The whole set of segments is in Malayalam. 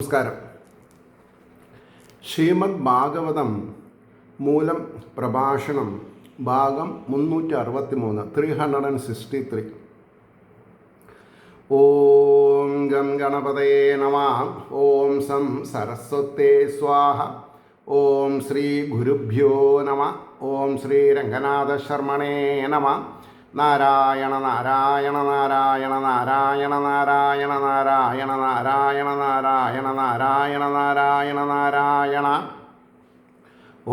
നമസ്കാരം. ശ്രീമദ് ഭാഗവതം മൂലം പ്രഭാഷണം ഭാഗം 363 363. ഓം ഗം ഗണപതയേ നമഃ. ഓം സം സരസ്വതേ സ്വാഹ. ഓം ശ്രീ ഗുരുഭ്യോ നമഃ. ഓം ശ്രീ രംഗനാഥ ശർമ്മണേ നമഃ. നാരായണ നാരായണ നാരായണ നാരായണ നാരായണ നാരായണ നാരായണ നാരായണ നാരായണ നാരായണ നാരായണ.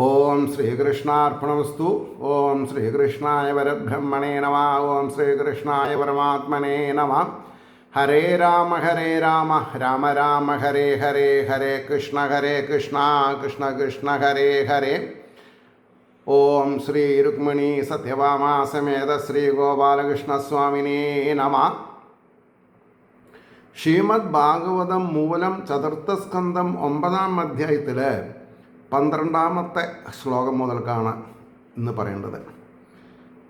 ഓം ശ്രീകൃഷ്ണാർപ്പണമസ്തു. ഓം ശ്രീകൃഷ്ണായ പരബ്രഹ്മണേ നമഃ. ഓം ശ്രീകൃഷ്ണായ പരമാത്മനേ നമഃ. ഹരേ രാമ രാമ രാമ ഹരേ ഹരേ ഹരേ കൃഷ്ണ കൃഷ്ണ കൃഷ്ണ ഹരേ ഹരേ. ഓം ശ്രീ രുക്മിണി സത്യഭാമാ സമേത ശ്രീ ഗോപാലകൃഷ്ണസ്വാമിനേ നമഃ. ശ്രീമദ് ഭാഗവതം മൂലം ചതുർത്ഥസ്കന്ധം 9-ാം അധ്യായത്തിൽ 12-ാമത്തെ ശ്ലോകം മുതൽക്കാണ് ഇന്ന് പറയേണ്ടത്.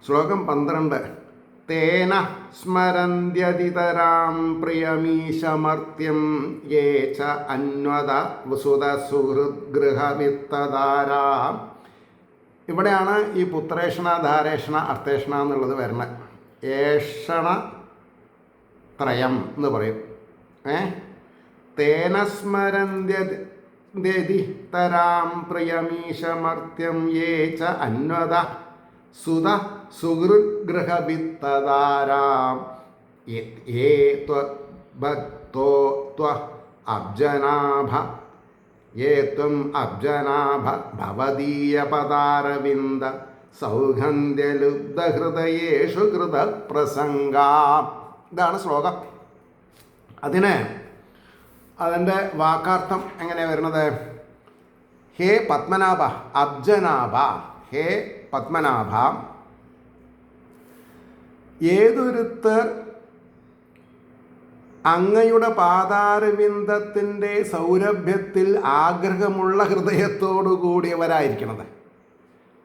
ശ്ലോകം 12. തേന സ്മരന്ത്യതിതരാം പ്രിയമീശമർത്യം യേ ച അന്വത വസുത സുഹൃദ്ഗൃഹവിത്തധാരാ. ഇവിടെയാണ് ഈ പുത്രേഷണ ധാരേഷണ അർത്ഥേഷണ എന്നുള്ളത് വരുന്നത്. ഏഷണ ത്രയം എന്ന് പറയും. തേന സ്മരന്ത്യതിതരാം പ്രിയമീശമർത്യം യേ ച അന്വത സുത സുഹൃദ്ഗൃഹവിത്തധാരാം യേ ത്വഭക്തോ ത്വ അബ്ജനാഭ യേ ത്വം അബ്ജനാഭ ഭവദീയപദാരവിന്ദ സൗഗന്ധ്യലുബ്ധഹൃദയേഷു കൃതപ്രസംഗാ. ഇതാണ് ശ്ലോകം. അതിൻ്റെ വാക്കാർത്ഥം എങ്ങനെയാണ് വരുന്നത്? ഹേ പത്മനാഭ, അബ്ജനാഭ, ഹേ പത്മനാഭ, ഏതൊരുത്തർ അങ്ങയുടെ പാതാരവിന്ദത്തിൻ്റെ സൗരഭ്യത്തിൽ ആഗ്രഹമുള്ള ഹൃദയത്തോടു കൂടിയവരായിരിക്കണത്.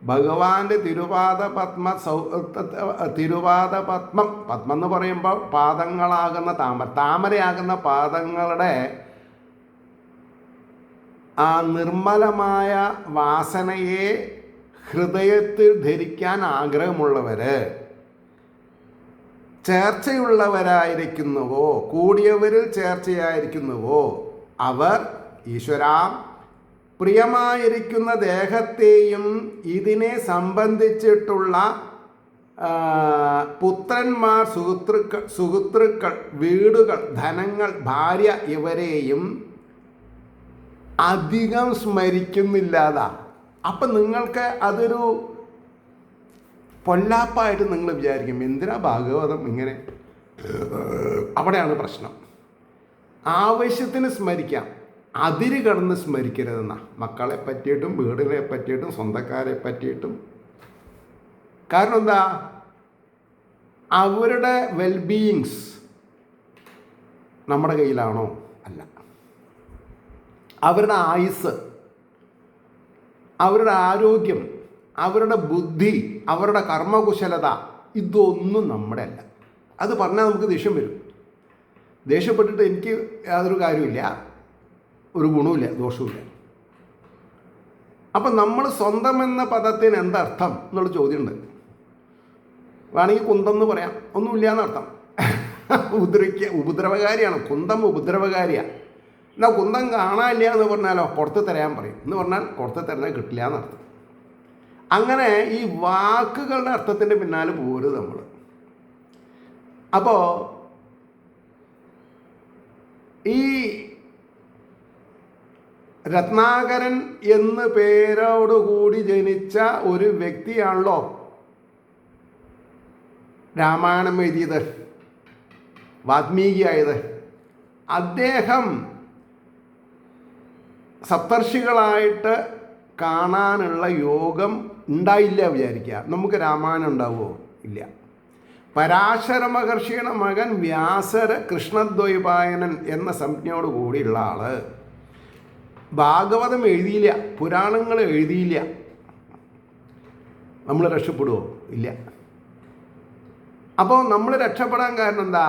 ഭഗവാന്റെ തിരുപാദപത്മം എന്ന് പറയുമ്പോൾ പാദങ്ങളാകുന്ന താമരയാകുന്ന പാദങ്ങളുടെ ആ നിർമ്മലമായ വാസനയെ ഹൃദയത്തിൽ ധരിക്കാൻ ആഗ്രഹമുള്ളവർ, ചേർച്ചയുള്ളവരായിരിക്കുന്നുവോ, കൂടിയവരിൽ ചേർച്ചയായിരിക്കുന്നുവോ, അവർ ഈശ്വര പ്രിയമായിരിക്കുന്ന ദേഹത്തെയും ഇതിനെ സംബന്ധിച്ചിട്ടുള്ള പുത്രന്മാർ, സുഹൃത്തുക്കൾ, വീടുകൾ, ധനങ്ങൾ, ഭാര്യ ഇവരെയും അധികം സ്മരിക്കുന്നില്ലാതാ. അപ്പം നിങ്ങൾക്ക് അതൊരു പൊല്ലാപ്പായിട്ട് നിങ്ങൾ വിചാരിക്കും, എന്തിനാ ഭാഗവതം ഇങ്ങനെ. അവിടെയാണ് പ്രശ്നം. ആവശ്യത്തിന് സ്മരിക്കാം, അതിര് കടന്ന് സ്മരിക്കരുതെന്ന. മക്കളെ പറ്റിയിട്ടും വീടിനെ പറ്റിയിട്ടും സ്വന്തക്കാരെ പറ്റിയിട്ടും. കാരണം എന്താ? അവരുടെ വെൽബീയിങ്സ് നമ്മുടെ കയ്യിലാണോ? അല്ല. അവരുടെ ആയുസ്, അവരുടെ ആരോഗ്യം, അവരുടെ ബുദ്ധി, അവരുടെ കർമ്മകുശലത, ഇതൊന്നും നമ്മുടെ അല്ല. അത് പറഞ്ഞാൽ നമുക്ക് ദേഷ്യം വരും. ദേഷ്യപ്പെട്ടിട്ട് എനിക്ക് യാതൊരു കാര്യമില്ല, ഒരു ഗുണവുമില്ല, ദോഷവുമില്ല. അപ്പം നമ്മൾ സ്വന്തം എന്ന പദത്തിന് എന്തർത്ഥം എന്നുള്ള ചോദ്യമുണ്ട്. വേണമെങ്കിൽ കുന്തം എന്ന് പറയാം, ഒന്നുമില്ല എന്നർത്ഥം. ഉപദ്രവകാരിയാണ് കുന്തം, ഉപദ്രവകാരിയാണ്. എന്നാൽ കുന്തം കാണാനില്ല എന്ന് പറഞ്ഞാലോ പുറത്ത് തരാൻ പറയും. എന്ന് പറഞ്ഞാൽ പുറത്ത് തരാൻ കിട്ടില്ല എന്നർത്ഥം. അങ്ങനെ ഈ വാക്കുകളുടെ അർത്ഥത്തിൻ്റെ പിന്നാലെ പോരുത് നമ്മൾ. അപ്പോൾ ഈ രത്നാകരൻ എന്ന് പേരോടുകൂടി ജനിച്ച ഒരു വ്യക്തിയാണല്ലോ രാമായണം എഴുതിയത്, വാൽമീകിയായത്. അദ്ദേഹം സപ്തർഷികളായിട്ട് കാണാനുള്ള യോഗം ഉണ്ടായില്ല വിചാരിക്കുക. നമുക്ക് രാമായണം ഉണ്ടാവുമോ? ഇല്ല. പരാശര മഹർഷിയുടെ മകൻ വ്യാസര കൃഷ്ണദ്വൈപായനൻ എന്ന സംജ്ഞയോട് കൂടിയുള്ള ആള് ഭാഗവതം എഴുതിയില്ല, പുരാണങ്ങൾ എഴുതിയില്ല. നമ്മൾ രക്ഷപ്പെടുമോ? ഇല്ല. അപ്പോൾ നമ്മൾ രക്ഷപ്പെടാൻ കാരണം എന്താ?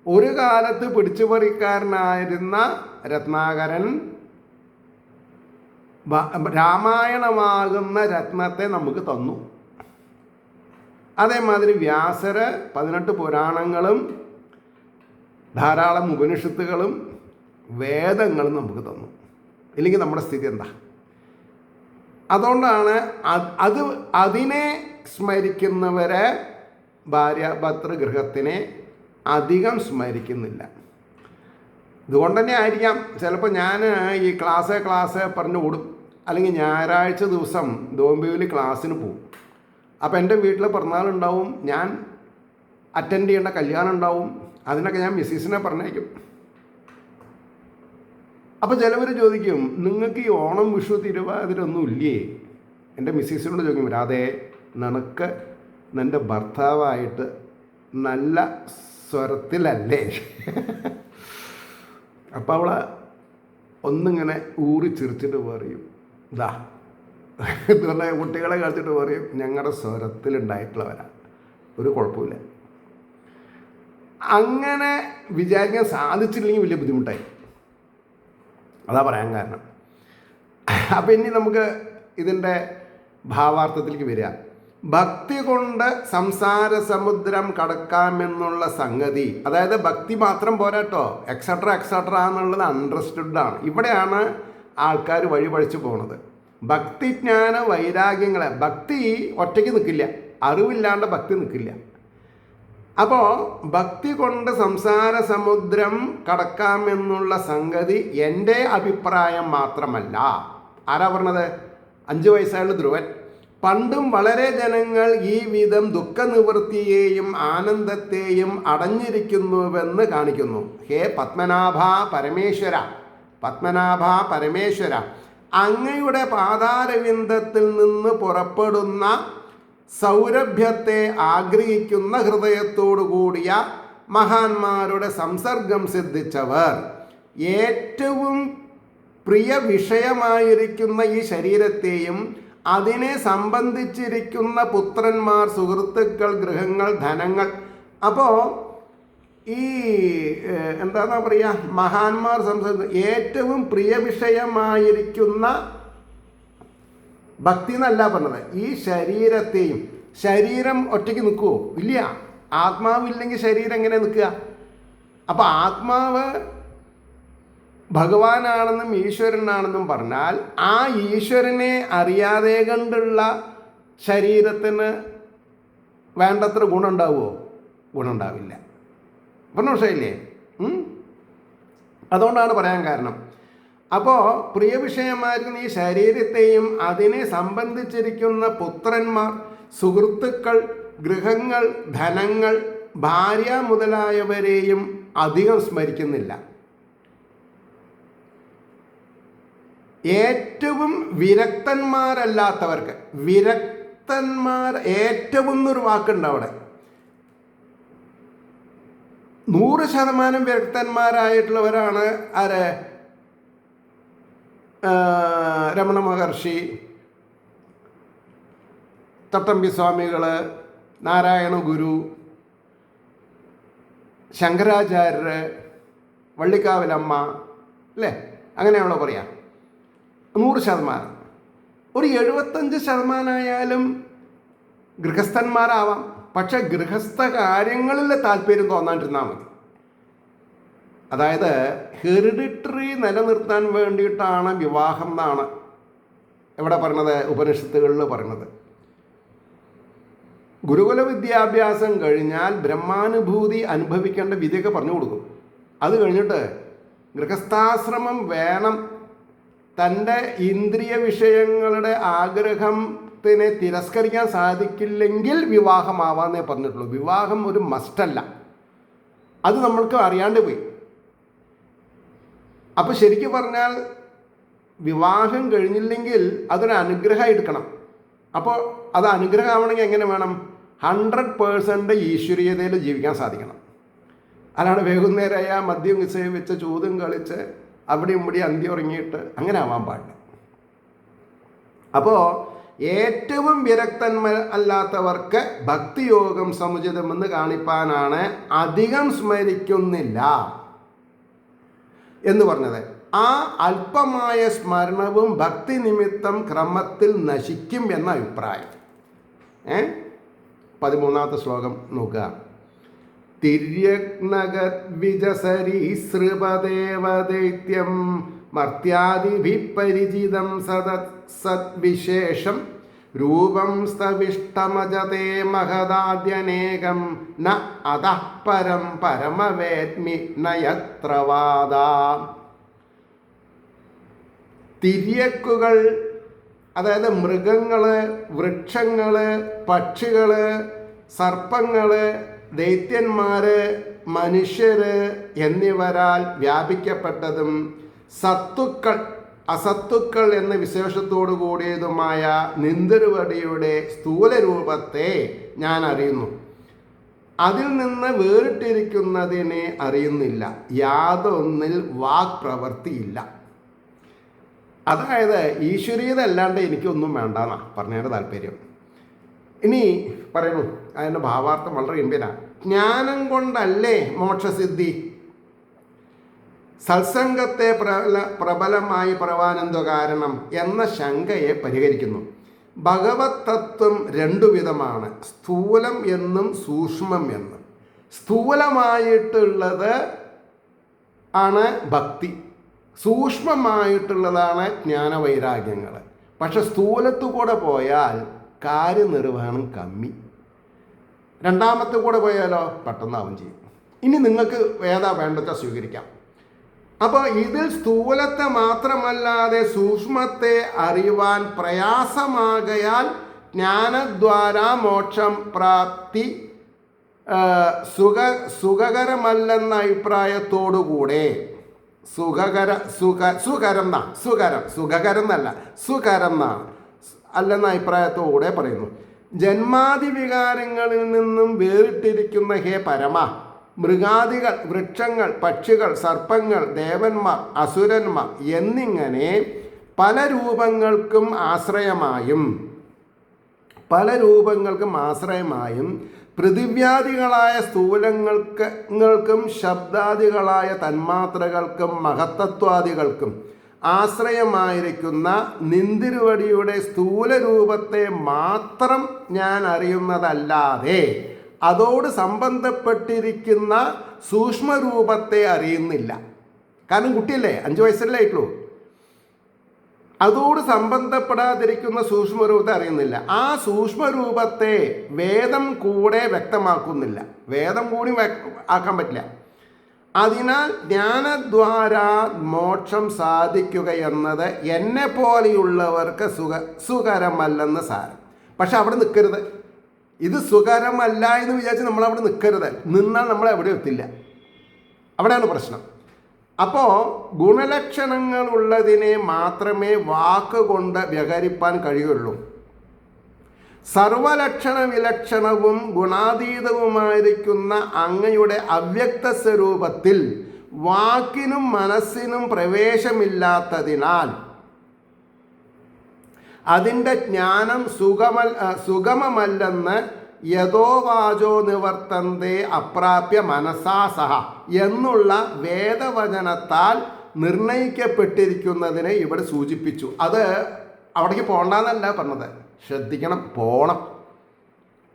ഒരു കാലത്ത് പിടിച്ചുപറിക്കാരനായിരുന്ന രത്നാകരൻ രാമായണമാകുന്ന രത്നത്തെ നമുക്ക് തന്നു. അതേമാതിരി വ്യാസര് 18 പുരാണങ്ങളും ധാരാളം ഉപനിഷത്തുകളും വേദങ്ങളും നമുക്ക് തന്നു. ഇല്ലെങ്കിൽ നമ്മുടെ സ്ഥിതി എന്താ? അതുകൊണ്ടാണ് അതിനെ സ്മരിക്കുന്നവരെ ഭാര്യാഭർത്തൃഗൃഹത്തിനെ അധികം സ്മരിക്കുന്നില്ല. ഇതുകൊണ്ട് തന്നെ ആയിരിക്കാം ചിലപ്പോൾ ഞാൻ ഈ ക്ലാസ് പറഞ്ഞു ഓടും. അല്ലെങ്കിൽ ഞായറാഴ്ച ദിവസം ദോംബിവിൽ ക്ലാസ്സിന് പോകും. അപ്പോൾ എൻ്റെ വീട്ടിൽ പിറന്നാളുണ്ടാവും, ഞാൻ അറ്റൻഡ് ചെയ്യേണ്ട കല്യാണം ഉണ്ടാവും. അതിനൊക്കെ ഞാൻ മിസ്സിസിനെ പറഞ്ഞേക്കും. അപ്പോൾ ചിലവർ ചോദിക്കും, നിങ്ങൾക്ക് ഈ ഓണം, വിഷു, തിരുവാതിര ഒന്നും ഇല്ലേ? എൻ്റെ മിസ്സിസിനോട് ചോദിക്കും, രാധേ നിനക്ക് നിൻ്റെ ഭർത്താവായിട്ട് നല്ല സ്വരത്തിലല്ലേ? അപ്പോൾ അവളെ ഒന്നിങ്ങനെ ഊറി ചിരിച്ചിട്ട് പറയും, ഇതാ എന്ന് പറഞ്ഞാൽ കുട്ടികളെ കളിച്ചിട്ട് പറയും, ഞങ്ങളുടെ സ്വരത്തിലുണ്ടായിട്ടുള്ളവരാണ്, ഒരു കുഴപ്പമില്ല. അങ്ങനെ വിചാരിക്കാൻ സാധിച്ചില്ലെങ്കിൽ വലിയ ബുദ്ധിമുട്ടായി. അതാ പറയാൻ കാരണം. അപ്പം ഇനി നമുക്ക് ഇതിൻ്റെ ഭാവാർത്ഥത്തിലേക്ക് വരിക. ഭക്തി കൊണ്ട് സംസാര സമുദ്രം കടക്കാമെന്നുള്ള സംഗതി, അതായത് ഭക്തി മാത്രം പോരാട്ടോ, എക്സെട്ര എന്നുള്ളത് അണ്ടർസ്റ്റുഡാണ്. ഇവിടെയാണ് ആൾക്കാർ വഴിപഴിച്ചു പോകുന്നത്. ഭക്തിജ്ഞാന വൈരാഗ്യങ്ങളെ, ഭക്തി ഒറ്റയ്ക്ക് നിൽക്കില്ല, അറിവില്ലാണ്ട് ഭക്തി നിൽക്കില്ല. അപ്പോൾ ഭക്തി കൊണ്ട് സംസാര സമുദ്രം കടക്കാമെന്നുള്ള സംഗതി എൻ്റെ അഭിപ്രായം മാത്രമല്ല. ആരാ പറഞ്ഞത്? 5 വയസ്സായുള്ള ധ്രുവൻ. പണ്ടും വളരെ ജനങ്ങൾ ഈ വിധം ദുഃഖനിവൃത്തിയെയും ആനന്ദത്തെയും അടഞ്ഞിരിക്കുന്നുവെന്ന് കാണിക്കുന്നു. ഹേ പത്മനാഭ പരമേശ്വര, അങ്ങയുടെ പാതാരവിന്ദത്തിൽ നിന്ന് പുറപ്പെടുന്ന സൗരഭ്യത്തെ ആഗ്രഹിക്കുന്ന ഹൃദയത്തോടു കൂടിയ മഹാന്മാരുടെ സംസർഗം സിദ്ധിച്ചവർ ഏറ്റവും പ്രിയ വിഷയമായിരിക്കുന്ന ഈ ശരീരത്തെയും അതിനെ സംബന്ധിച്ചിരിക്കുന്ന പുത്രന്മാർ, സുഹൃത്തുക്കൾ, ഗൃഹങ്ങൾ, ധനങ്ങൾ, അപ്പോൾ ഈ എന്താണെന്നാ പറയുക, മഹാന്മാർ ഏറ്റവും പ്രിയ വിഷയമായിരിക്കുന്ന ഭക്തി എന്നല്ല പറഞ്ഞത്, ഈ ശരീരത്തെയും. ശരീരം ഒറ്റയ്ക്ക് നിൽക്കുമോ? ഇല്ല. ആത്മാവില്ലെങ്കിൽ ശരീരം എങ്ങനെ നിൽക്കുക? അപ്പോൾ ആത്മാവ് ഭഗവാനാണെന്നും ഈശ്വരനാണെന്നും പറഞ്ഞാൽ ആ ഈശ്വരനെ അറിയാതെ കണ്ടുള്ള ശരീരത്തിന് വേണ്ടത്ര ഗുണമുണ്ടാവുമോ? ഗുണമുണ്ടാവില്ല. പറഞ്ഞ വിഷയമില്ലേ? അതുകൊണ്ടാണ് പറയാൻ കാരണം. അപ്പോൾ പ്രിയ വിഷയമായിരിക്കുന്ന ഈ ശരീരത്തെയും അതിനെ സംബന്ധിച്ചിരിക്കുന്ന പുത്രന്മാർ, സുഹൃത്തുക്കൾ, ഗൃഹങ്ങൾ, ധനങ്ങൾ, ഭാര്യ മുതലായവരെയും അധികം സ്മരിക്കുന്നില്ല. ഏറ്റവും വിരക്തന്മാരല്ലാത്തവർക്ക്, ഏറ്റവും എന്നൊരു വാക്കുണ്ട് അവിടെ. 100% വിരക്തന്മാരായിട്ടുള്ളവരാണ് ആര്? രമണ മഹർഷി, തട്ടമ്പി സ്വാമികൾ, നാരായണ ഗുരു, ശങ്കരാചാര്യർ, വള്ളിക്കാവിലമ്മ, അല്ലേ? അങ്ങനെയാണല്ലോ പറയാം. 100%. ഒരു 75% ആയാലും ഗൃഹസ്ഥന്മാരാവാം. പക്ഷെ ഗൃഹസ്ഥ കാര്യങ്ങളിൽ താല്പര്യം തോന്നാണ്ടിരുന്നാൽ മതി. അതായത് ഹെറിഡിറ്ററി നിലനിർത്താൻ വേണ്ടിയിട്ടാണ് വിവാഹം എന്നാണ് എവിടെ പറഞ്ഞത്? ഉപനിഷത്തുകളിൽ പറയുന്നത്. ഗുരുകുല വിദ്യാഭ്യാസം കഴിഞ്ഞാൽ ബ്രഹ്മാനുഭൂതി അനുഭവിക്കേണ്ട വിധിയൊക്കെ പറഞ്ഞു കൊടുക്കും. അത് കഴിഞ്ഞിട്ട് ഗൃഹസ്ഥാശ്രമം വേണം. തൻ്റെ ഇന്ദ്രിയ വിഷയങ്ങളുടെ ആഗ്രഹത്തിനെ തിരസ്കരിക്കാൻ സാധിക്കില്ലെങ്കിൽ വിവാഹമാവാന്നേ പറഞ്ഞിട്ടുള്ളൂ. വിവാഹം ഒരു മസ്റ്റല്ല. അത് നമ്മൾക്ക് അറിയാണ്ട് പോയി. അപ്പോൾ ശരിക്കും പറഞ്ഞാൽ വിവാഹം കഴിഞ്ഞില്ലെങ്കിൽ അതൊരു അനുഗ്രഹം എടുക്കണം. അപ്പോൾ അത് അനുഗ്രഹമാവണമെങ്കിൽ എങ്ങനെ വേണം? 100% ഈശ്വരീയതയിൽ ജീവിക്കാൻ സാധിക്കണം. അല്ലാണ്ട് വൈകുന്നേരമായ മദ്യം നിക്ഷേപിച്ച് ചൂതും കളിച്ച് അവിടെയും ഇവിടെ അന്തി ഉറങ്ങിയിട്ട് അങ്ങനെ ആവാൻ പാടില്ല. അപ്പോൾ ഏറ്റവും വിരക്തന്മാരല്ലാത്തവർക്ക് ഭക്തിയോഗം സമുചിതമെന്ന് കാണിപ്പാനാണ് അധികം സ്മരിക്കുന്നില്ല എന്ന് പറഞ്ഞത്. ആ അല്പമായ സ്മരണവും ഭക്തി നിമിത്തം ക്രമത്തിൽ നശിക്കും എന്ന അഭിപ്രായം. 13ാമത്തെ ശ്ലോകം നോക്കുക. തിര്യഗ്നഗദ്വിജസരീസൃപദേവദൈത്യം മർത്യാദിഭിപരിചിതം സദ്വിശേഷം രൂപം സ്തവിഷ്ടമജതേ മഹദാദ്യനേകം ന അതഃ പരം പരമവേദ്മി നയത്രവാദ. തിര്യക്കുകൾ, അതായത് മൃഗങ്ങൾ, വൃക്ഷങ്ങൾ, പക്ഷികൾ, സർപ്പങ്ങൾ, ദൈത്യന്മാർ, മനുഷ്യർ എന്നിവരാൽ വ്യാപിക്കപ്പെട്ടതും സത്തുക്കൾ, അസത്തുക്കൾ എന്ന വിശേഷത്തോടു കൂടിയതുമായ നിന്തിരുവടിയുടെ സ്ഥൂലരൂപത്തെ ഞാൻ അറിയുന്നു. അതിൽ നിന്ന് വേറിട്ടിരിക്കുന്നതിനെ അറിയുന്നില്ല. യാതൊന്നിൽ വാക് പ്രവൃത്തിയില്ല. അതായത് ഈശ്വരീയത അല്ലാണ്ട് എനിക്കൊന്നും വേണ്ടെന്നാ പറഞ്ഞതിൻ്റെ താല്പര്യം. ഇനി പറയുന്നു, അതിൻ്റെ ഭാവാർത്ഥം വളരെ ഗംഭീരമാണ്. ജ്ഞാനം കൊണ്ടല്ലേ മോക്ഷസിദ്ധി? സത്സംഗത്തെ പ്രബലമായി പ്രവാനെന്തോ കാരണം എന്ന ശങ്കയെ പരിഹരിക്കുന്നു. ഭഗവത് തത്വം രണ്ടു വിധമാണ്, സ്ഥൂലം എന്നും സൂക്ഷ്മം എന്നും. സ്ഥൂലമായിട്ടുള്ളത് ആണ് ഭക്തി, സൂക്ഷ്മമായിട്ടുള്ളതാണ് ജ്ഞാനവൈരാഗ്യങ്ങൾ. പക്ഷെ സ്ഥൂലത്തു കൂടെ പോയാൽ കാര്യനിർവഹണം കമ്മി. രണ്ടാമത്തെ കൂടെ പോയാലോ പെട്ടെന്നാവും ചെയ്യും. ഇനി നിങ്ങൾക്ക് ഏതാ വേണ്ടത് സ്വീകരിക്കാം. അപ്പോൾ ഇതിൽ സ്ഥൂലത്തെ മാത്രമല്ലാതെ സൂക്ഷ്മത്തെ അറിയുവാൻ പ്രയാസമാകയാൽ ജ്ഞാനദ്വാര മോക്ഷം പ്രാപ്തി സുഖകരമല്ലെന്ന അഭിപ്രായത്തോടുകൂടെ സുഖകരം എന്നല്ല സുഖകരം അല്ലെന്ന അഭിപ്രായത്തോടെ പറയുന്നു. ജന്മാദി വികാരങ്ങളിൽ നിന്നും വേറിട്ടിരിക്കുന്ന ഹേ പരമ, മൃഗാദികൾ, വൃക്ഷങ്ങൾ, പക്ഷികൾ, സർപ്പങ്ങൾ, ദേവന്മാർ, അസുരന്മാർ എന്നിങ്ങനെ പല രൂപങ്ങൾക്കും ആശ്രയമായും പൃഥിവ്യാദികളായ സ്ഥൂലങ്ങൾക്കും ശബ്ദാദികളായ തന്മാത്രകൾക്കും മഹത്തത്വാദികൾക്കും ആശ്രയമായിരിക്കുന്ന നിന്തിരുവടിയുടെ സ്ഥൂലരൂപത്തെ മാത്രം ഞാൻ അറിയുന്നതല്ലാതെ അതോട് സംബന്ധപ്പെട്ടിരിക്കുന്ന സൂക്ഷ്മരൂപത്തെ അറിയുന്നില്ല. കാരണം കുട്ടിയല്ലേ, 5 വയസ്സല്ലേ ആയിട്ടുള്ളൂ. അതോട് സംബന്ധപ്പെടാതിരിക്കുന്ന സൂക്ഷ്മരൂപത്തെ അറിയുന്നില്ല. ആ സൂക്ഷ്മരൂപത്തെ വേദം കൂടെ വ്യക്തമാക്കുന്നില്ല. വേദം കൂടി ആക്കാൻ പറ്റില്ല. അതിനാൽ ജ്ഞാനദ്വാര മോക്ഷം സാധിക്കുക എന്നത് എന്നെ പോലെയുള്ളവർക്ക് സുഖകരമല്ലെന്ന് സാരം. പക്ഷെ അവിടെ നിൽക്കരുത്. ഇത് സുഖകരമല്ല എന്ന് വിചാരിച്ച് നമ്മളവിടെ നിൽക്കരുത്. നിന്നാൽ നമ്മൾ എവിടെ എത്തില്ല. അവിടെയാണ് പ്രശ്നം. അപ്പോൾ ഗുണലക്ഷണങ്ങൾ ഉള്ളതിനെ മാത്രമേ വാക്കുകൊണ്ട് വ്യവഹരിപ്പാൻ കഴിയുള്ളൂ. സർവലക്ഷണ വിലക്ഷണവും ഗുണാതീതവുമായിരിക്കുന്ന അങ്ങയുടെ അവ്യക്ത സ്വരൂപത്തിൽ വാക്കിനും മനസ്സിനും പ്രവേശമില്ലാത്തതിനാൽ അതിൻ്റെ ജ്ഞാനം സുഗമമല്ലെന്ന് യഥോവാചോ നിവർത്തന്തേ അപ്രാപ്യ മനസാ സഹ എന്നുള്ള വേദവചനത്താൽ നിർണയിക്കപ്പെട്ടിരിക്കുന്നതിനെ ഇവിടെ സൂചിപ്പിച്ചു. അത് അവിടേക്ക് പോകണ്ടെന്നല്ല പറഞ്ഞത്. ശ്രദ്ധിക്കണം, പോണം,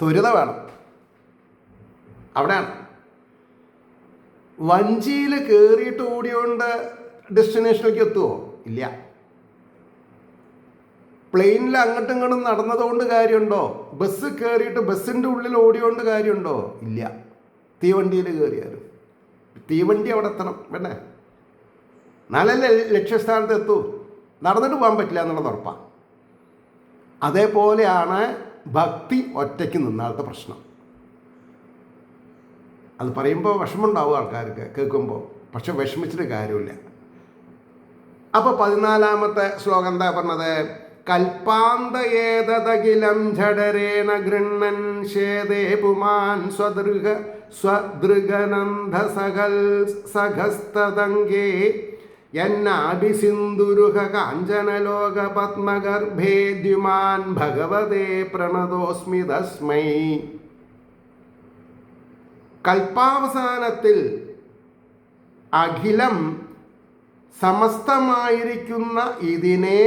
ത്വരിത വേണം. അവിടെയാണ്. വഞ്ചിയിൽ കയറിയിട്ട് ഓടിയോണ്ട് ഡെസ്റ്റിനേഷനിലേക്ക് എത്തുമോ? ഇല്ല. പ്ലെയിനിൽ അങ്ങോട്ടും ഇങ്ങോട്ടും നടന്നതുകൊണ്ട് കാര്യമുണ്ടോ? ബസ് കയറിയിട്ട് ബസ്സിൻ്റെ ഉള്ളിൽ ഓടിയോണ്ട് കാര്യമുണ്ടോ? ഇല്ല. തീവണ്ടിയിൽ കയറിയാലും തീവണ്ടി അവിടെ എത്തണം വേണ്ടേ? നാലല്ലേ ലക്ഷ്യസ്ഥാനത്ത് എത്തൂ. നടന്നിട്ട് പോകാൻ പറ്റില്ല എന്നുള്ളത് ഉറപ്പാണ്. അതേപോലെയാണ് ഭക്തി ഒറ്റയ്ക്ക് നിന്നാലത്തെ പ്രശ്നം. അത് പറയുമ്പോൾ വിഷമമുണ്ടാവും ആൾക്കാർക്ക് കേൾക്കുമ്പോൾ. പക്ഷെ വിഷമിച്ചിട്ട് കാര്യമില്ല. അപ്പോൾ 14ാമത്തെ ശ്ലോകം എന്താ പറഞ്ഞത്? കൽപ്പാന്തയേതകിലം ജഡരേണ ഗൃണ്ണൻ ശേദേ പുമാൻ സ്വദൃഗനന്ദ സഖസ്തതംഗേ യന്നാഭിസിന്ദുരുഹ കാഞ്ചനലോക പത്മഗർഭേ ദ്യുമാൻ ഭഗവതേ പ്രണതോസ്മി തസ്മൈ. കൽപ്പാവസാനത്തിൽ അഖിലം സമസ്തമായിരിക്കുന്ന ഇതിനെ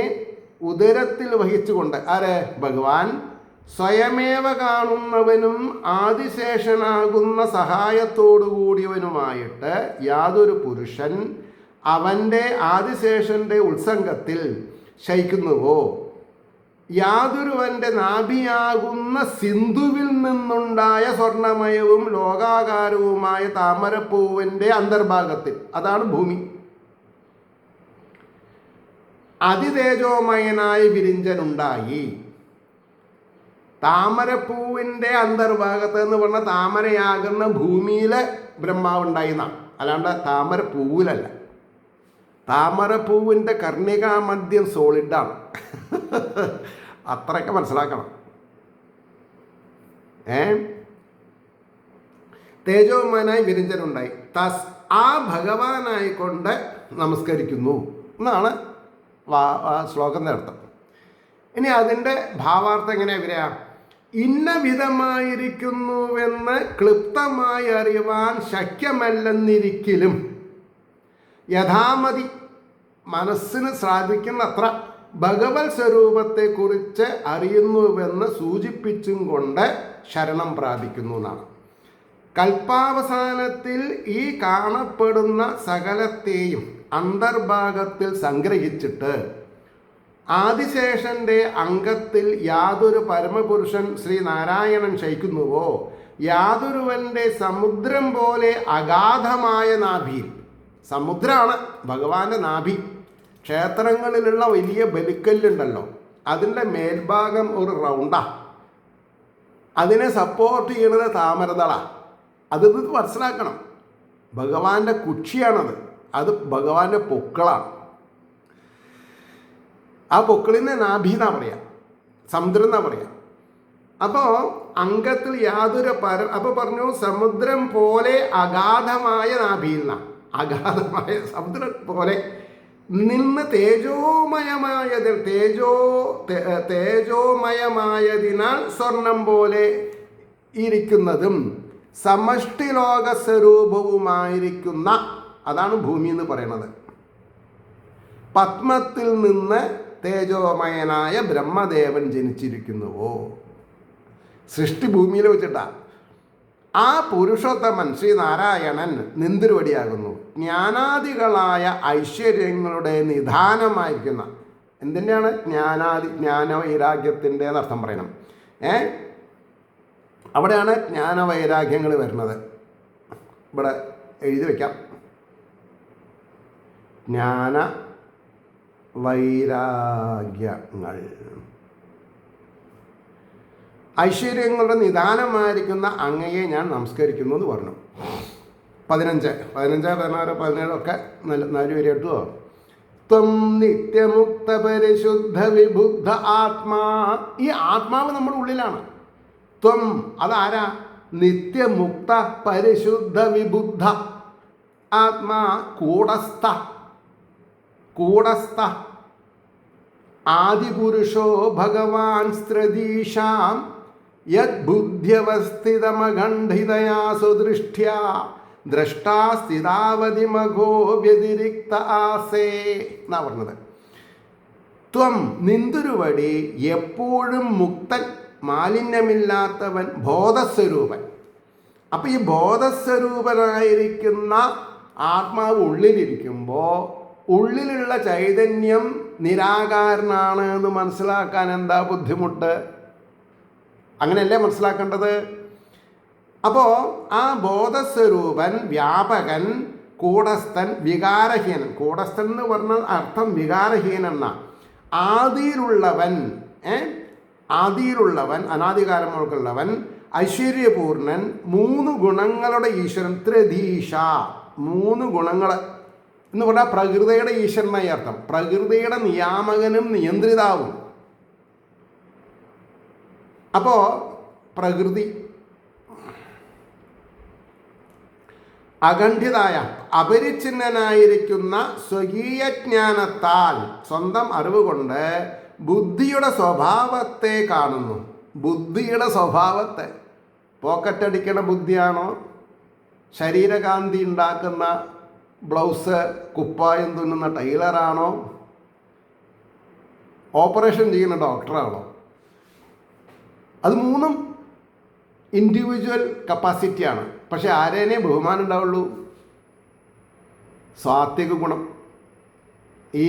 ഉദരത്തിൽ വഹിച്ചുകൊണ്ട് ആരെ? ഭഗവാൻ സ്വയമേവ കാണുന്നവനും ആദിശേഷനാകുന്ന സഹായത്തോടുകൂടിയവനുമായിട്ട് യാതൊരു പുരുഷൻ അവൻ്റെ ആദിശേഷൻ്റെ ഉത്സംഗത്തിൽ ശയിക്കുന്നുവോ, യാതൊരുവൻ്റെ നാഭിയാകുന്ന സിന്ധുവിൽ നിന്നുണ്ടായ സ്വർണമയവും ലോകാകാരവുമായ താമരപ്പൂവിൻ്റെ അന്തർഭാഗത്തിൽ, അതാണ് ഭൂമി, അതിതേജോമയനായ വിരിഞ്ചനുണ്ടായി. താമരപ്പൂവിൻ്റെ അന്തർഭാഗത്ത് എന്ന് പറഞ്ഞാൽ താമരയാകുന്ന ഭൂമിയിലെ ബ്രഹ്മാവുണ്ടായി എന്നാണ്, അല്ലാണ്ട് താമരപ്പൂവിലല്ല. താമരപ്പൂവിൻ്റെ കർണികാമദ്യം സോളിഡാണ്. അത്രയൊക്കെ മനസ്സിലാക്കണം. തേജോമയനായി വിരിഞ്ചനുണ്ടായി. ആ ഭഗവാനായിക്കൊണ്ട് നമസ്കരിക്കുന്നു എന്നാണ് ശ്ലോകത്തിൻ്റെ അർത്ഥം. ഇനി അതിൻ്റെ ഭാവാർത്ഥം എങ്ങനെയാ വരിക? ഇന്ന വിധമായിരിക്കുന്നുവെന്ന് ക്ലിപ്തമായി അറിയുവാൻ ശക്യമല്ലെന്നിരിക്കലും യഥാമതി മനസ്സിന് സാധിക്കുന്നത്ര ഭഗവത് സ്വരൂപത്തെക്കുറിച്ച് അറിയുന്നുവെന്ന് സൂചിപ്പിച്ചും കൊണ്ട് ശരണം പ്രാപിക്കുന്നു എന്നാണ്. കൽപ്പാവസാനത്തിൽ ഈ കാണപ്പെടുന്ന സകലത്തെയും അന്തർഭാഗത്തിൽ സംഗ്രഹിച്ചിട്ട് ആദിശേഷൻ്റെ അംഗത്തിൽ യാതൊരു പരമപുരുഷൻ ശ്രീനാരായണൻ ശയിക്കുന്നുവോ, യാതൊരുവൻ്റെ സമുദ്രം പോലെ അഗാധമായ നാഭിയിൽ, സമുദ്രമാണ് ഭഗവാന്റെ നാഭി. ക്ഷേത്രങ്ങളിലുള്ള വലിയ ബലിക്കല്ലുണ്ടല്ലോ, അതിൻ്റെ മേൽഭാഗം ഒരു റൗണ്ടാണ്, അതിനെ സപ്പോർട്ട് ചെയ്യണത് താമരതളാണ്. അത് മനസ്സിലാക്കണം. ഭഗവാന്റെ കുക്ഷിയാണത്, അത് ഭഗവാന്റെ പൊക്കളാണ്. ആ പൊക്കളിനെ നാഭി എന്നാ പറയാം, സമുദ്രം എന്നാ പറയാം. അപ്പോൾ അംഗത്തിൽ യാതൊരു അപ്പോൾ പറഞ്ഞു സമുദ്രം പോലെ അഗാധമായ നാഭിയിൽ നിന്നാണ്, അഗാധമായ സമുദ്രം പോലെ നിന്ന് തേജോമയമായതിനാൽ സ്വർണം പോലെ ഇരിക്കുന്നതും സമഷ്ടിലോക സ്വരൂപവുമായിരിക്കുന്ന, അതാണ് ഭൂമി എന്ന് പറയുന്നത്. പത്മത്തിൽ നിന്ന് തേജോമയനായ ബ്രഹ്മദേവൻ ജനിച്ചിരിക്കുന്നുവോ, സൃഷ്ടി ഭൂമിയിൽ വെച്ചിട്ടാണ്. ആ പുരുഷോത്തമൻ ശ്രീനാരായണൻ നിന്തിരുവടിയാകുന്നു. ജ്ഞാനാദികളായ ഐശ്വര്യങ്ങളുടെ നിധാനമായിരിക്കുന്ന, എന്തിൻ്റെയാണ്? ജ്ഞാനവൈരാഗ്യത്തിൻ്റെ എന്നർത്ഥം പറയണം. അവിടെയാണ് ജ്ഞാനവൈരാഗ്യങ്ങൾ വരുന്നത്. ഇവിടെ എഴുതി വയ്ക്കാം. ജ്ഞാന വൈരാഗ്യങ്ങൾ, ഐശ്വര്യങ്ങളുടെ നിദാനമായിരിക്കുന്ന അങ്ങയെ ഞാൻ നമസ്കരിക്കുന്നു എന്ന് പറഞ്ഞു. 15, 16, 17 ഒക്കെ 4 വരെ എടുത്തുവോ. ത്വം നിത്യമുക്ത പരിശുദ്ധ വിബുദ്ധ ആത്മാ, ഈ ആത്മാവ് നമ്മുടെ ഉള്ളിലാണ്. ത്വം അതാരാ? നിത്യമുക്ത പരിശുദ്ധ വിബുദ്ധ ആത്മാ, കൂടസ്ഥ ആദിപുരുഷോ ഭഗവാൻ സ്ത്രദീശാം യദ്ബുദ്ധ്യവസ്ഥിതമഖണ്ഡിതയാ സുദൃഷ്ട്യാ ദ്രഷ്ടാസ്ഥിതാവതിമഘോ വ്യതിരിക്ത ആസേ എന്നാ പറഞ്ഞത്. ത്വം നിന്തുരുവടി എപ്പോഴും മുക്തൻ, മാലിന്യമില്ലാത്തവൻ, ബോധസ്വരൂപൻ. അപ്പം ഈ ബോധസ്വരൂപനായിരിക്കുന്ന ആത്മാവ് ഉള്ളിലിരിക്കുമ്പോൾ ഉള്ളിലുള്ള ചൈതന്യം നിരാകാരനാണ് എന്ന് മനസ്സിലാക്കാൻ എന്താ ബുദ്ധിമുട്ട്? അങ്ങനെയല്ലേ മനസ്സിലാക്കേണ്ടത്? അപ്പോൾ ആ ബോധസ്വരൂപൻ, വ്യാപകൻ, കൂടസ്ഥൻ, വികാരഹീനൻ. കൂടസ്ഥൻ എന്ന് പറഞ്ഞ അർത്ഥം വികാരഹീനെന്ന. ആദിയിലുള്ളവൻ, അനാദികാലങ്ങൾക്കുള്ളവൻ, ഐശ്വര്യപൂർണൻ, 3 ഗുണങ്ങളുടെ ഈശ്വരൻ, ത്രിധീശ, 3 ഗുണങ്ങൾ എന്ന് പറഞ്ഞാൽ പ്രകൃതിയുടെ ഈശ്വരനായി അർത്ഥം. പ്രകൃതിയുടെ നിയാമകനും നിയന്ത്രിതാവും. അപ്പോൾ പ്രകൃതി അഖണ്ഡിതായ അപരിച്ഛിന്നനായിരിക്കുന്ന സ്വകീയ ജ്ഞാനത്താൽ, സ്വന്തം അറിവ് കൊണ്ട് ബുദ്ധിയുടെ സ്വഭാവത്തെ കാണുന്നു. ബുദ്ധിയുടെ സ്വഭാവത്തെ, പോക്കറ്റടിക്കണ ബുദ്ധിയാണോ, ശരീരകാന്തി ഉണ്ടാക്കുന്ന ബ്ലൗസ് കുപ്പായം തുന്നുന്ന ടൈലറാണോ, ഓപ്പറേഷൻ ചെയ്യുന്ന ഡോക്ടറാണോ? അത് മൂന്നും ഇൻഡിവിജ്വൽ കപ്പാസിറ്റിയാണ്. പക്ഷെ ആരേനെ ബഹുമാനം ഉണ്ടാവുള്ളൂ? സാത്വിക ഗുണം. ഈ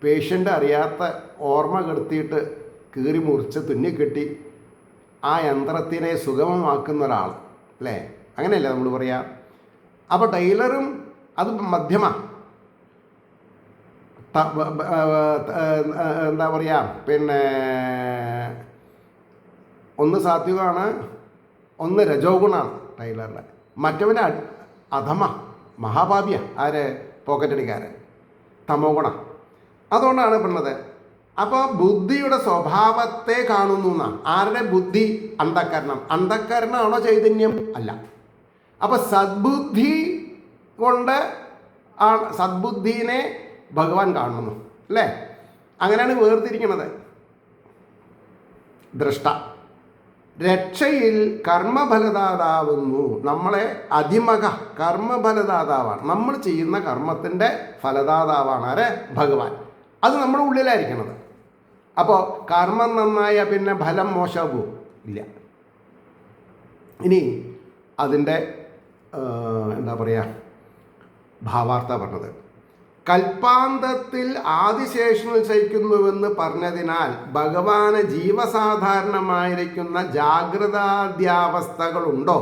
പേഷ്യൻ്റ് അറിയാത്ത ഓർമ്മ കെടുത്തിയിട്ട് കീറി മുറിച്ച് തുന്നിക്കെട്ടി ആ യന്ത്രത്തിനെ സുഗമമാക്കുന്ന ഒരാൾ, അല്ലേ? അങ്ങനെയല്ലേ നമ്മൾ പറയാം. അപ്പോൾ ടൈലറും അത് മധ്യമ, എന്താ പറയുക, പിന്നെ ഒന്ന് സാത്വികമാണ്, ഒന്ന് രജോ ഗുണമാണ് ടൈലറുടെ. മറ്റവന് അധമ, മഹാപാപിയ. ആര്? പോക്കറ്റടിക്കാരൻ, തമോ ഗുണം. അതുകൊണ്ടാണ് പറഞ്ഞത്. അപ്പോൾ ബുദ്ധിയുടെ സ്വഭാവത്തെ കാണുന്നു എന്നാണ്. ആരുടെ ബുദ്ധി? അന്ധക്കരണം. അന്ധക്കരണമാണോ ചൈതന്യം? അല്ല. അപ്പോൾ സദ്ബുദ്ധി കൊണ്ട് ആ സദ്ബുദ്ധിനെ ഭഗവാൻ കാണുന്നു, അല്ലേ? അങ്ങനെയാണ് വേർതിരിക്കുന്നത്. ദ്രഷ്ട. രക്ഷയിൽ കർമ്മഫലദാതാവുന്നു. നമ്മളെ അതിമക കർമ്മഫലദാതാവാണ്. നമ്മൾ ചെയ്യുന്ന കർമ്മത്തിൻ്റെ ഫലദാതാവാണ് ആരെ? ഭഗവാൻ. അത് നമ്മുടെ ഉള്ളിലായിരിക്കണത്. അപ്പോൾ കർമ്മം നന്നായ പിന്നെ ഫലം മോശമാകുമോ? ഇല്ല. ഇനി അതിൻ്റെ എന്താ പറയുക, ഭാവാർത്ഥ പറഞ്ഞത്. കൽപ്പാന്തത്തിൽ ആദിശേഷനിൽ ശയിക്കുന്നുവെന്ന് പറഞ്ഞതിനാൽ ഭഗവാന് ജീവസാധാരണമായിരിക്കുന്ന ജാഗ്രതാദ്യാവസ്ഥകളുണ്ടോ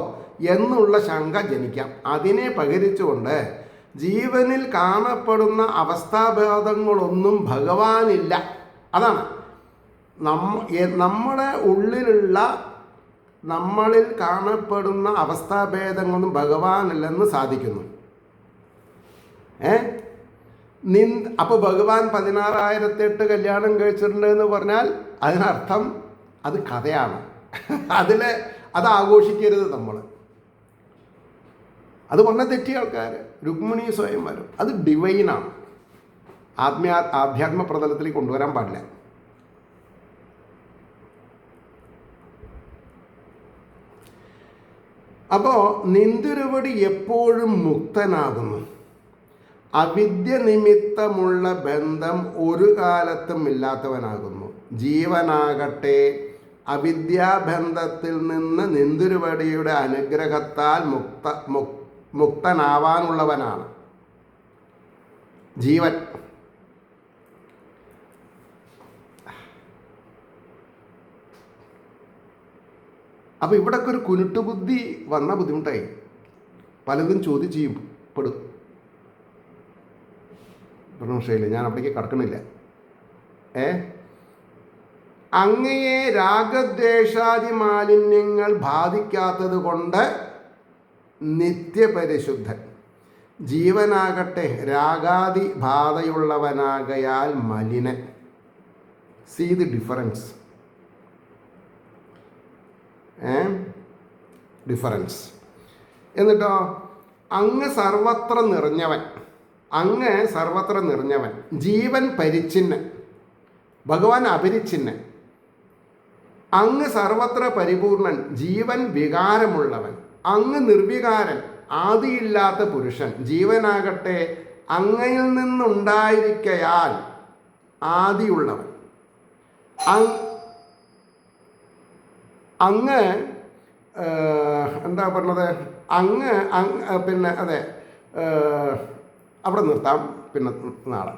എന്നുള്ള ശങ്ക ജനിക്കാം. അതിനെ പകരിച്ചുകൊണ്ട് ജീവനിൽ കാണപ്പെടുന്ന അവസ്ഥാഭേദങ്ങളൊന്നും ഭഗവാനില്ല. അതാണ് നമ്മുടെ ഉള്ളിലുള്ള നമ്മളിൽ കാണപ്പെടുന്ന അവസ്ഥാഭേദങ്ങളൊന്നും ഭഗവാനില്ലെന്ന് സാധിക്കുന്നു. അപ്പോൾ ഭഗവാൻ 16,008 കല്യാണം കഴിച്ചിട്ടുണ്ട് എന്ന് പറഞ്ഞാൽ അതിനർത്ഥം അത് കഥയാണ്. അത് ആഘോഷിക്കരുത് നമ്മൾ. അത് പറഞ്ഞ തെറ്റിയ ആൾക്കാർ, രുക്മിണി സ്വയംവരം, അത് ഡിവൈനാണ്. ആധ്യാത്മ പ്രതലത്തിലേക്ക് കൊണ്ടുവരാൻ പാടില്ല. അപ്പോൾ നിന്ദുരുവടി എപ്പോഴും മുക്തനാകുന്നു. അവിദ്യ നിമിത്തമുള്ള ബന്ധം ഒരു കാലത്തും ഇല്ലാത്തവനാകുന്നു. ജീവനാകട്ടെ അവിദ്യാബന്ധത്തിൽ നിന്ന് നിന്ദുരുവടിയുടെ അനുഗ്രഹത്താൽ മുക്തനാവാനുള്ളവനാണ് ജീവൻ. അപ്പോൾ ഇവിടൊക്കെ ഒരു കുരുട്ടുബുദ്ധി വന്ന ബുദ്ധിമുട്ടായി. പലതും ചോദ്യം ചെയ്യപ്പെടും. പ്രശ്നമില്ല, ഞാൻ അവിടേക്ക് കടക്കണില്ല. അങ്ങയെ രാഗദ്വേഷാദി മാലിന്യങ്ങൾ ബാധിക്കാത്തത് കൊണ്ട് നിത്യപരിശുദ്ധൻ. ജീവനാകട്ടെ രാഗാദി ബാധയുള്ളവനാകയാൽ മലിനൻ. See the difference. ഡിഫറൻസ്. എന്നിട്ടോ അങ്ങ് സർവത്ര നിറഞ്ഞവൻ, ജീവൻ പരിച്ഛിന്നൻ, ഭഗവാൻ അപരിച്ഛിന്നൻ. അങ്ങ് സർവത്ര പരിപൂർണൻ, ജീവൻ വികാരമുള്ളവൻ. അങ്ങ് നിർവികാരൻ, ആദിയില്ലാത്ത പുരുഷൻ. ജീവനാകട്ടെ അങ്ങയിൽ നിന്നുണ്ടായിരിക്കയാൽ ആദിയുള്ളവൻ. അങ്ങ് എന്താ പറഞ്ഞത്? പിന്നെ അതെ, അവിടെ നിർത്താം. പിന്നെ നാളെ.